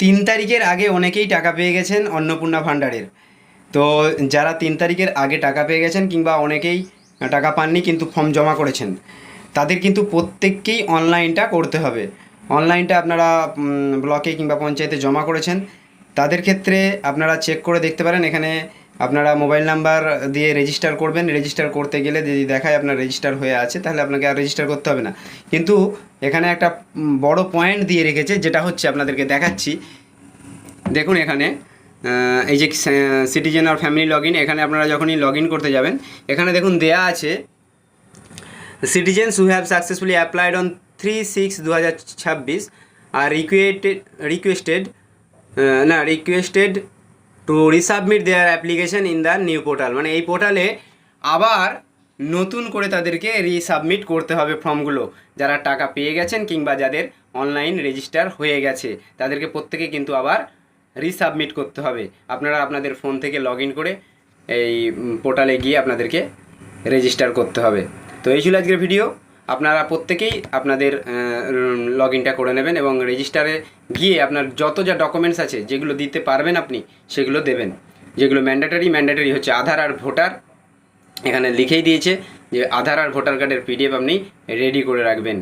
3 তারিখের আগে অনেকেই টাকা পেয়ে গেছেন অন্নপূর্ণা ভাণ্ডারের। তো যারা 3 তারিখের আগে টাকা পেয়ে গেছেন কিংবা অনেকেই টাকা পাননি কিন্তু ফর্ম জমা করেছেন, তাদের কিন্তু প্রত্যেককেই অনলাইনটা করতে হবে। অনলাইনটা আপনারা ব্লকে কিংবা পঞ্চায়েতে জমা করেছেন, তাদের ক্ষেত্রে আপনারা চেক করে দেখতে পারেন। এখানে আপনারা মোবাইল নাম্বার দিয়ে রেজিস্টার করবেন। রেজিস্টার করতে গেলে যদি দেখায় আপনার রেজিস্টার হয়ে আছে, তাহলে আপনাকে আর রেজিস্টার করতে হবে না। কিন্তু এখানে একটা বড় পয়েন্ট দিয়ে রেখেছে, যেটা হচ্ছে আপনাদেরকে দেখাচ্ছি। দেখুন এখানে এই যে সিটিজেন আর ফ্যামিলি লগ ইন, এখানে আপনারা যখনই লগ ইন করতে যাবেন, এখানে দেখুন দেয়া আছে citizens who have successfully applied on 3/6/2026 are requested to resubmit their application in the new portal. মানে এই পোর্টালে আবার নতুন করে তাদেরকে রিসাবমিট করতে হবে ফর্মগুলো। যারা টাকা পেয়ে গেছেন কিংবা যাদের অনলাইন রেজিস্টার হয়ে গেছে, তাদেরকে প্রত্যেকে কিন্তু আবার রিসাবমিট করতে হবে। আপনারা আপনাদের ফোন থেকে লগ ইন করে এই পোর্টালে গিয়ে আপনাদেরকে রেজিস্টার করতে হবে। তো এই ছিল আজকের ভিডিও। আপনারা প্রত্যেকেই আপনাদের লগ ইনটা করে নেবেন এবং রেজিস্টারে গিয়ে আপনার যত যা ডকুমেন্টস আছে যেগুলো দিতে পারবেন আপনি সেগুলো দেবেন। যেগুলো ম্যান্ডেটরি হচ্ছে আধার আর ভোটার। এখানে লিখেই দিয়েছে যে আধার আর ভোটার কার্ডের PDF আপনি রেডি করে রাখবেন।